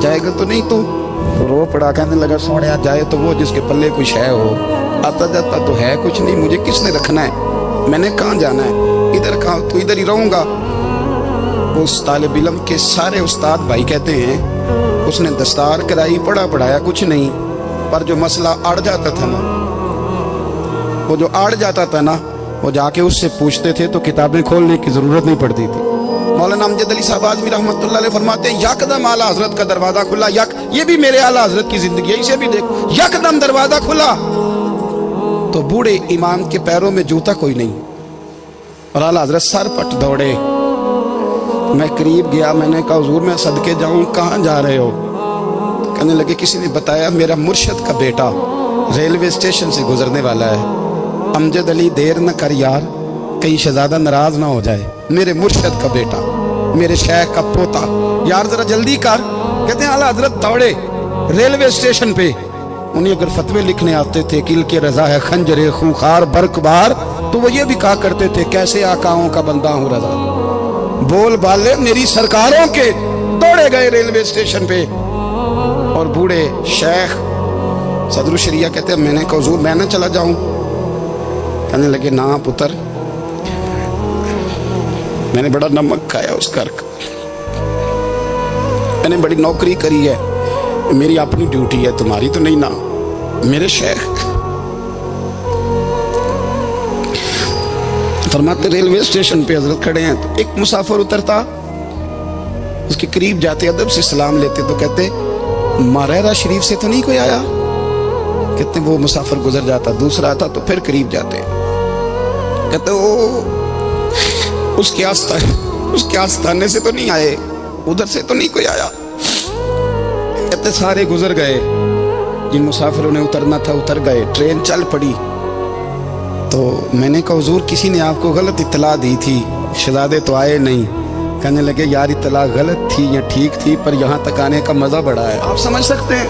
جائے گا تو نہیں تو رو پڑا, کہنے لگا سونے جائے تو وہ جس کے پلے کچھ ہے ہو, آتا جاتا تو ہے کچھ نہیں, مجھے کس نے رکھنا ہے, میں نے کہاں جانا ہے, ادھر کہاں تو ادھر ہی رہوں گا. اس طالب علم کے سارے استاد بھائی کہتے ہیں اس نے دستار کرائی, پڑھا پڑھایا کچھ نہیں, پر جو مسئلہ اڑ جاتا تھا نا, وہ جو اڑ جاتا تھا نا, وہ جا کے اس سے پوچھتے تھے تو کتابیں کھولنے کی ضرورت نہیں پڑتی تھی. مولانا امجد علی صاحب اعظمی رحمۃ اللہ علیہ فرماتے ہیں یکدم اعلیٰ حضرت کا دروازہ کھلا, یہ بھی میرے اعلیٰ حضرت کی زندگی ہے, اسے بھی دیکھ, یکدم دروازہ کھلا تو بوڑھے امام کے پیروں میں جوتا کوئی نہیں, اور اعلیٰ حضرت سر پٹ دوڑے. میں قریب گیا, میں نے کہا حضور میں صدقے جاؤں, کہاں جا رہے ہو؟ کہنے لگے کسی نے بتایا میرا مرشد کا بیٹا ریلوے اسٹیشن سے گزرنے والا ہے, امجد علی دیر نہ کر یار, کہیں شہزادہ ناراض نہ ہو جائے, میرے مرشد کا بیٹا, میرے شیخ کا پوتا, یار ذرا جلدی کر. کہتے ہیں اعلیٰ حضرت دوڑے ریلوے اسٹیشن پہ, انہیں اگر فتوے لکھنے آتے تھے کل کے رضا ہے خنجر خونخوار برق بار, تو وہ یہ بھی کہا کرتے تھے کیسے آقاؤں کا بندہ ہوں رضا, بول بالے میری سرکاروں کے. دوڑے گئے ریلوے اسٹیشن پہ, اور بوڑھے شیخ صدر الشریعہ کہتے ہیں میں نے کہا حضور میں نہ چلا جاؤں؟ کہنے لگے نا پتر, میں نے بڑا نمک کھایا اس گھر کا, میں نے بڑی نوکری کری ہے, میری اپنی ڈیوٹی ہے, تمہاری تو نہیں نا. میرے شیخ فرماتے ریلوے اسٹیشن پہ حضرت کھڑے ہیں, تو ایک مسافر اترتا, اس کے قریب جاتے ادب سے سلام لیتے تو کہتے ماریرا شریف سے تو نہیں کوئی آیا؟ کہتے وہ مسافر گزر جاتا, دوسرا آتا تو پھر قریب جاتے, کہتے وہ اس کے آستانے سے تو نہیں آئے, ادھر سے تو نہیں کوئی آیا. کہتے سارے گزر گئے, جن مسافروں نے اترنا تھا اتر گئے, ٹرین چل پڑی. تو میں نے کہا حضور کسی نے آپ کو غلط اطلاع دی تھی, شہزادے تو آئے نہیں. کہنے لگے یار اطلاع غلط تھی یا ٹھیک تھی, پر یہاں تک آنے کا مزہ بڑا ہے. آپ سمجھ سکتے ہیں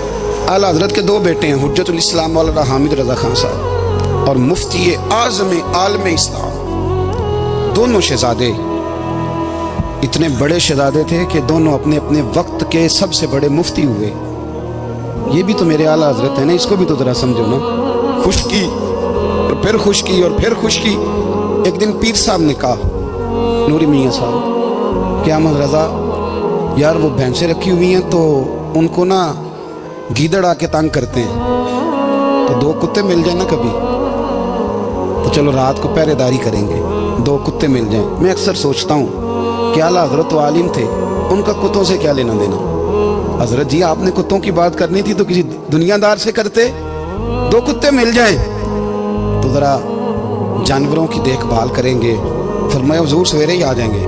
اعلیٰ حضرت کے دو بیٹے ہیں, حجت الاسلام مولانا حامد رضا خان صاحب اور مفتی اعظم عالم اسلام. دونوں شہزادے اتنے بڑے شہزادے تھے کہ دونوں اپنے اپنے وقت کے سب سے بڑے مفتی ہوئے. یہ بھی تو میرے اعلیٰ حضرت ہیں نا, اس کو بھی تو ذرا سمجھو نا. خشکی اور پھر خشکی اور پھر خشکی. ایک دن پیر صاحب نے کہا, نوری میاں صاحب کہ احمد رضا یار وہ بھینسیں رکھی ہوئی ہیں تو ان کو نا گیدڑ آ کے تنگ کرتے ہیں, تو دو کتے مل جائیں نا کبھی, تو چلو رات کو پہرے داری کریں گے, دو کتے مل جائیں. میں اکثر سوچتا ہوں کہ اعلیٰ حضرت و عالم تھے, ان کا کتوں سے کیا لینا دینا. حضرت جی آپ نے کتوں کی بات کرنی تھی تو کسی دنیا دار سے کرتے, دو کتے مل جائیں تو ذرا جانوروں کی دیکھ بھال کریں گے. فرمایا حضور سویرے ہی آ جائیں گے.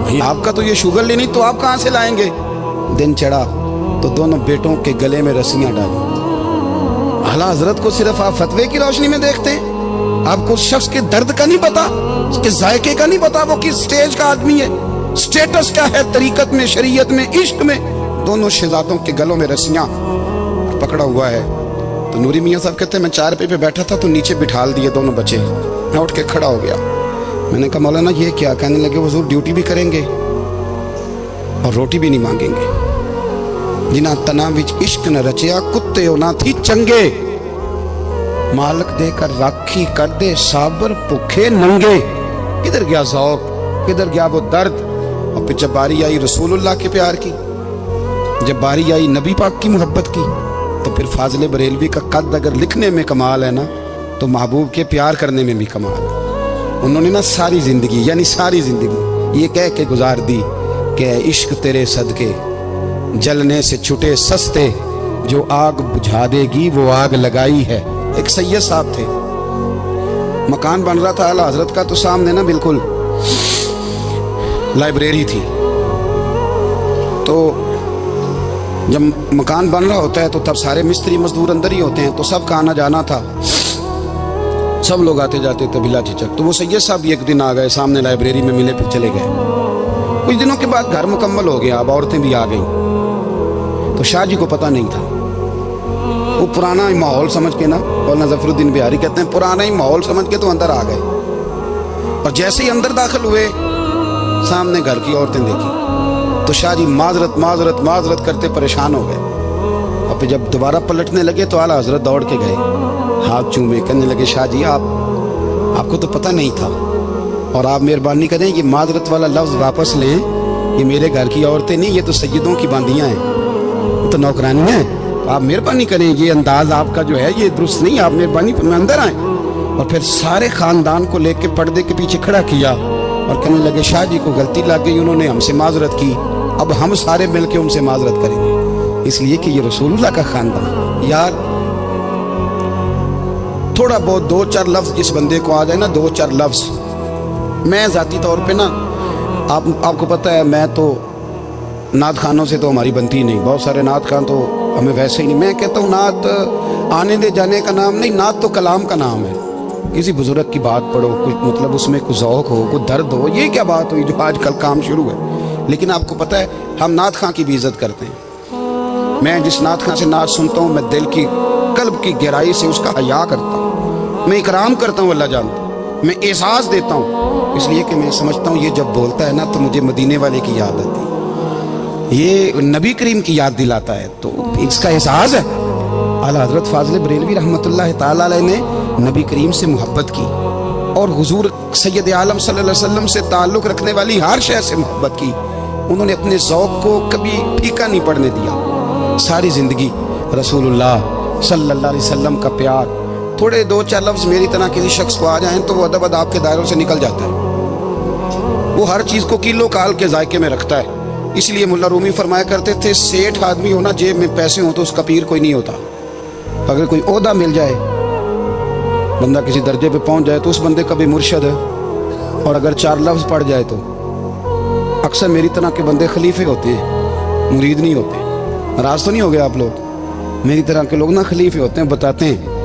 بھئی آپ کا تو یہ شوگر لینی, تو آپ کہاں سے لائیں گے؟ دن چڑھا تو دونوں بیٹوں کے گلے میں رسیاں ڈالی. اعلیٰ حضرت کو صرف آپ فتوے کی روشنی میں دیکھتے ہیں, آپ کو اس شخص کے درد کا نہیں پتا, اس کے ذائقے کا نہیں پتا, وہ کس سٹیج کا آدمی ہے, سٹیٹس کیا ہے طریقت میں, شریعت میں, عشق میں. دونوں شہزادوں کے گلوں میں رسیاں پکڑا ہوا ہے. تو نوری میاں صاحب کہتے ہیں میں چارپے پہ بیٹھا تھا تو نیچے بٹھال دیے دونوں بچے. میں اٹھ کے کھڑا ہو گیا, میں نے کہا مولانا یہ کیا؟ کہنے لگے حضور ڈیوٹی بھی کریں گے اور روٹی بھی نہیں مانگیں گے. جنہ تنا وچ عشق نہ رچیا کتے نہ تھی چنگے, مالک دے کر راکھی کر دے صابر بھوکے ننگے. کدھر گیا ذوق, کدھر گیا وہ درد. اور پھر جب باری آئی رسول اللہ کے پیار کی, جب باری آئی نبی پاک کی محبت کی, تو پھر فاضل بریلوی کا قد اگر لکھنے میں کمال ہے نا, تو محبوب کے پیار کرنے میں بھی کمال ہے. انہوں نے نا ساری زندگی, یعنی ساری زندگی یہ کہہ کے گزار دی کہ عشق تیرے صدقے جلنے سے چھٹے سستے, جو آگ بجھا دے گی وہ آگ لگائی ہے. ایک سید صاحب تھے, مکان بن رہا تھا اعلیٰ حضرت کا, تو سامنے نا بالکل لائبریری تھی. تو جب مکان بن رہا ہوتا ہے تو تب سارے مستری مزدور اندر ہی ہوتے ہیں, تو سب کا آنا جانا تھا, سب لوگ آتے جاتے تھے بلا جھجک. تو وہ سید صاحب بھی ایک دن آ گئے, سامنے لائبریری میں ملے, پھر چلے گئے. کچھ دنوں کے بعد گھر مکمل ہو گیا, اب عورتیں بھی آ گئیں. تو شاہ جی کو پتہ نہیں تھا, وہ پرانا ہی ماحول سمجھ کے نا, مولانا ظفر الدین بہاری کہتے ہیں پرانا ہی ماحول سمجھ کے تو اندر آ گئے. اور جیسے ہی اندر داخل ہوئے سامنے گھر کی عورتیں دیکھی, تو شاہ جی معذرت معذرت معذرت کرتے پریشان ہو گئے، اور پھر جب دوبارہ پلٹنے لگے تو اعلیٰ حضرت دوڑ کے گئے، ہاتھ چومے، کہنے لگے شاہ جی آپ کو تو پتہ نہیں تھا، اور آپ مہربانی کریں یہ معذرت والا لفظ واپس لیں، یہ میرے گھر کی عورتیں نہیں، یہ تو سیدوں کی باندیاں ہیں، یہ تو نوکرانی ہیں، آپ مہربانی کریں، یہ انداز آپ کا جو ہے یہ درست نہیں، آپ مہربانی فرمائیں اندر آئیں۔ اور پھر سارے خاندان کو لے کے پردے کے پیچھے کھڑا کیا اور کہنے لگے شاہ جی کو غلطی لگ گئی، انہوں نے ہم سے معذرت کی، اب ہم سارے مل کے ان سے معذرت کریں گے، اس لیے کہ یہ رسول اللہ کا خاندان۔ یار تھوڑا بہت دو چار لفظ جس بندے کو آ جائے نا، دو چار لفظ، میں ذاتی طور پہ نا آپ کو پتہ ہے میں تو نعت خانوں سے تو ہماری بنتی نہیں، بہت سارے نعت خان تو ہمیں ویسے ہی نہیں، میں کہتا ہوں نعت آنے دے جانے کا نام نہیں، نعت تو کلام کا نام ہے، کسی بزرگ کی بات پڑھو، کچھ مطلب اس میں کچھ ذوق ہو، کچھ درد ہو، یہ کیا بات ہوئی جو آج کل کام شروع ہے۔ لیکن آپ کو پتہ ہے ہم نعت خان کی بھی عزت کرتے ہیں، میں جس نعت خان سے نعت سنتا ہوں میں دل کی قلب کی گہرائی سے اس کا حیا کرتا ہوں، میں اکرام کرتا ہوں، اللہ جانتا ہوں، میں احساس دیتا ہوں، اس لیے کہ میں سمجھتا ہوں یہ جب بولتا ہے نا تو مجھے مدینے والے کی یاد آتی ہے، یہ نبی کریم کی یاد دلاتا ہے، تو اس کا احساس ہے۔ اعلیٰ حضرت فاضل بریلوی رحمۃ اللہ تعالیٰ علیہ نے نبی کریم سے محبت کی اور حضور سید عالم صلی اللہ علیہ وسلم سے تعلق رکھنے والی ہر شے سے محبت کی، انہوں نے اپنے ذوق کو کبھی پھیکا نہیں پڑنے دیا، ساری زندگی رسول اللہ صلی اللہ علیہ وسلم کا پیار۔ تھوڑے دو چار لفظ میری طرح کسی شخص کو آ جائیں تو وہ ادب اداب کے دائروں سے نکل جاتا ہے، وہ ہر چیز کو کیلو کال کے ذائقے میں رکھتا ہے، اس لیے ملا رومی فرمایا کرتے تھے سیٹھ آدمی ہونا جیب میں پیسے ہوں تو اس کا پیر کوئی نہیں ہوتا، اگر کوئی عہدہ مل جائے، بندہ کسی درجے پہ پہنچ جائے تو اس بندے کا بھی مرشد ہے، اور اگر چار لفظ پڑھ جائے تو اکثر میری طرح کے بندے خلیفے ہوتے ہیں، مرید نہیں ہوتے، ناراض تو نہیں ہو گئے آپ لوگ، میری طرح کے لوگ نا خلیفے ہوتے ہیں، بتاتے ہیں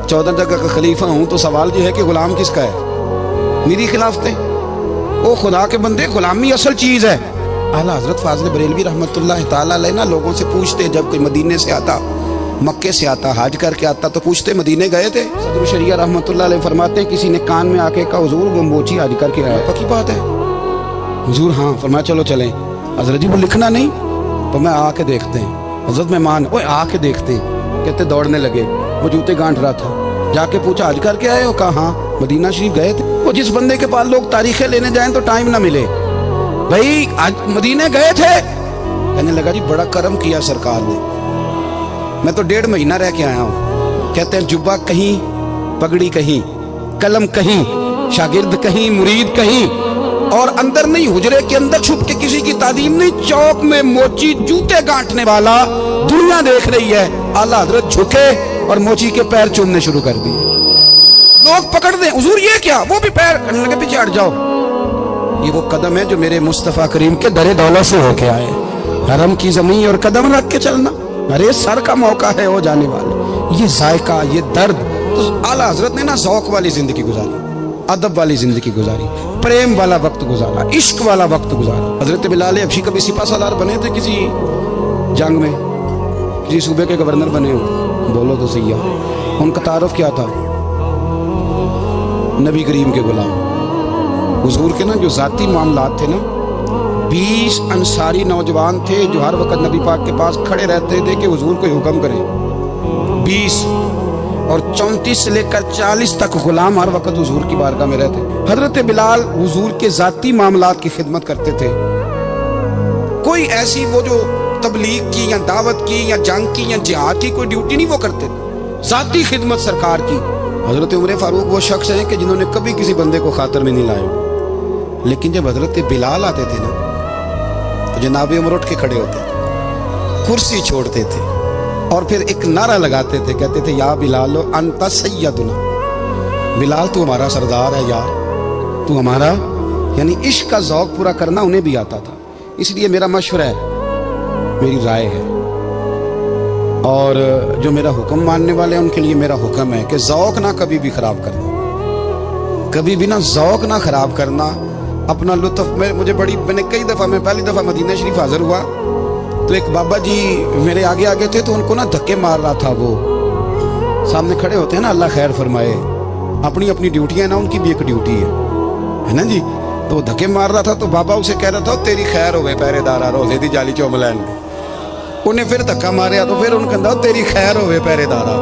14 جگہ کا خلیفہ ہوں تو سوال یہ ہے کہ غلام کس کا ہے، میری خلافتیں، وہ خدا کے بندے غلامی اصل چیز ہے۔ اعلیٰ حضرت فاضل بریلوی رحمۃ اللہ تعالیٰ علیہ نا لوگوں سے پوچھتے، جب کوئی مدینے سے آتا، مکے سے آتا، حج کر کے آتا تو پوچھتے مدینے گئے تھے؟ صدر شریعہ رحمۃ اللہ علیہ فرماتے ہیں کسی نے کان میں آ کے کہا حضور وہ موچی حج کر کے آیا، پکی بات ہے حضور؟ ہاں۔ فرمایا چلو چلیں۔ حضرت جی وہ لکھنا نہیں، تو میں آ کے دیکھتے ہیں، حضرت مہمان اوے آ کے دیکھتے ہیں، کہتے دوڑنے لگے، وہ جوتے گانٹ رہا تھا، جا کے پوچھا حج کر کے آئے ہو؟ کہا ہاں مدینہ شریف گئے تھے۔ وہ جس بندے کے پاس لوگ تاریخیں لینے جائیں تو ٹائم نہ ملے، بھائی آج مدینے گئے تھے، کہنے لگا جی بڑا کرم کیا سرکار نے، میں تو 1.5 مہینہ رہ کے آیا ہوں۔ کہتے ہیں جبہ کہیں، پگڑی کہیں، قلم کہیں، شاگرد کہیں، مرید کہیں، اور اندر نہیں، حجرے کے اندر چھپ کے کسی کی تعظیم نہیں، چوک میں موچی جوتے گانٹنے والا دنیا دیکھ رہی ہے، اعلیٰ حضرت جھکے اور موچی کے پیر چومنے شروع کر دیے، لوگ پکڑ دیں حضور یہ کیا، وہ بھی پیر کرنے لگے پیچھے ہٹ جاؤ، یہ وہ قدم ہے جو میرے مصطفیٰ کریم کے در دولت سے ہو کے آئے، حرم کی زمین اور قدم رکھ کے چلنا، ارے سر کا موقع ہے وہ جانے والے، یہ ذائقہ، یہ درد، تو اعلیٰ حضرت نے نا ذوق والی زندگی گزاری، ادب والی زندگی گزاری، پریم والا وقت گزارا، عشق والا وقت گزارا۔ حضرت بلال حبشی کبھی سپاہ سالار بنے تھے کسی جنگ میں، کسی صوبے کے گورنر بنے ہو، بولو تو سیاح، ان کا تعارف کیا تھا؟ نبی کریم کے غلام، حضور کے نا جو ذاتی معاملات تھے نا، 20 انصاری نوجوان تھے جو ہر وقت نبی پاک کے پاس کھڑے رہتے تھے کہ حضور کوئی حکم کریں، 20 اور 34 سے لے کر 40 تک غلام ہر وقت حضور کی بارگاہ میں رہتے۔ حضرت بلال حضور کے ذاتی معاملات کی خدمت کرتے تھے، کوئی ایسی وہ جو تبلیغ کی یا دعوت کی یا جنگ کی یا جہاد کی کوئی ڈیوٹی نہیں وہ کرتے تھے، ذاتی خدمت سرکار کی۔ حضرت عمر فاروق وہ شخص ہیں کہ جنہوں نے کبھی کسی بندے کو خاطر میں نہیں لائے، لیکن جب حضرت بلال آتے تھے نا تو جناب عمر اٹھ کے کھڑے ہوتے تھے، کرسی چھوڑتے تھے اور پھر ایک نعرہ لگاتے تھے، کہتے تھے یا بلال انت سیدنا، بلال تو ہمارا سردار ہے یار، تو ہمارا، یعنی عشق کا ذوق پورا کرنا انہیں بھی آتا تھا۔ اس لیے میرا مشورہ ہے، میری رائے ہے، اور جو میرا حکم ماننے والے ہیں ان کے لیے میرا حکم ہے کہ ذوق نہ کبھی بھی خراب کرنا، کبھی بھی نہ ذوق نہ خراب کرنا، اپنا لطف۔ میں نے کئی دفعہ، میں پہلی دفعہ مدینہ شریف حاضر ہوا تو ایک بابا جی میرے آگے آگے تھے، تو ان کو نا دھکے مار رہا تھا، وہ سامنے کھڑے ہوتے ہیں نا، اللہ خیر فرمائے، اپنی اپنی ڈیوٹیاں نا، ان کی بھی ایک ڈیوٹی ہے نا جی، تو وہ دھکے مار رہا تھا تو بابا اسے کہہ رہا تھا تیری خیر ہوئے پہرے دارا روزے دی جالی چوم لین انہیں پھر دھکا ماریا تو پھر ان کہا تیری خیر ہوئے پہرے دارا.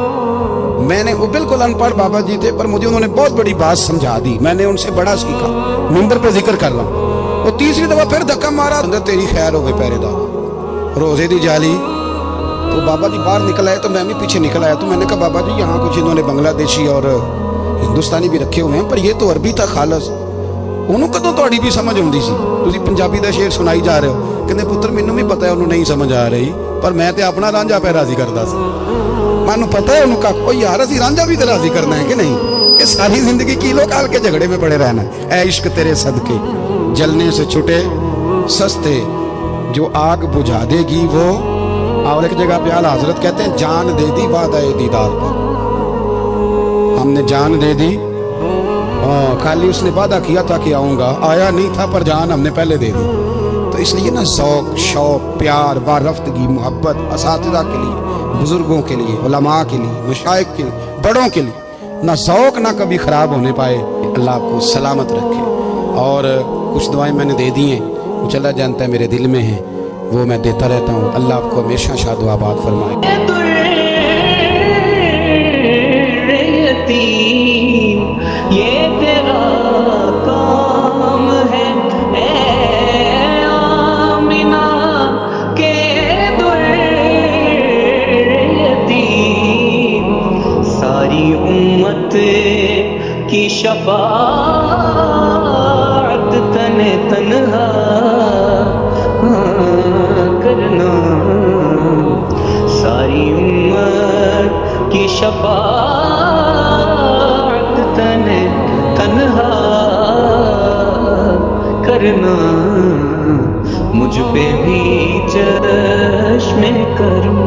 میں نے وہ بالکل ان پڑھ بابا جی تھے پر مجھے انہوں نے بہت بڑی بات سمجھا دی, میں نے ان سے بڑا سیکھا, منبر پہ ذکر کر رہا ہوں. وہ تیسری دفعہ پھر دھکا مارا تیری خیر ہوئے پہرے دارا روزے دی جالی. تو بابا جی باہر نکل آئے تو میں بھی پیچھے نکل آیا. تو میں نے کہا بابا جی یہاں کچھ انہوں نے بنگلہ دیشی اور ہندوستانی بھی رکھے ہوئے ہیں پر یہ تو عربی تھا خالص, انہوں کدوں تہاڈی بھی سمجھ آتی سی, تسی پنجابی دا شعر سنائی جا رہے ہو. کہندے پتر مینوں بھی پتا ہے انہوں نہیں سمجھ آ رہی پر میں تے اپنا رانجھا پہ راضی کردا سی. مانوں پتا ہے انہوں کہا یار اسی رانجھا بھی تے راضی کرنا ہے کہ نہیں, کہ ساری زندگی کیلو کال کے جھگڑے میں پڑے رہنا ہے. اے عشق تیرے صدقے جلنے سے چھٹے سستے جو آگ بجھا دے گی وہ. اور ایک جگہ پہ اعلیٰ حضرت کہتے ہیں جان دے دی وعدہ دیدار پر, ہم نے جان دے دی. خالی اس نے وعدہ کیا تھا کہ آؤں گا, آیا نہیں تھا پر جان ہم نے پہلے دے دی. تو اس لیے نا ذوق شوق پیار وارفتگی محبت اساتذہ کے لیے, بزرگوں کے لیے, علماء کے لیے, مشائخ کے لیے, بڑوں کے لیے نہ ذوق نہ کبھی خراب ہونے پائے. اللہ آپ کو سلامت رکھے. اور کچھ دعائیں میں نے دے دی ہیں, کچھ اللہ جانتا ہے میرے دل میں ہیں, وہ میں دیتا رہتا ہوں. اللہ آپ کو ہمیشہ شاد و آباد فرمائے. یہ تیرا کام ہے اے آمینہ کے در یتیم, ساری امت کی شفاعت تن تنہا کرنا, ساری امت کی شفاعت تنہا کرنا, مجھ پہ بھی چشم کرم.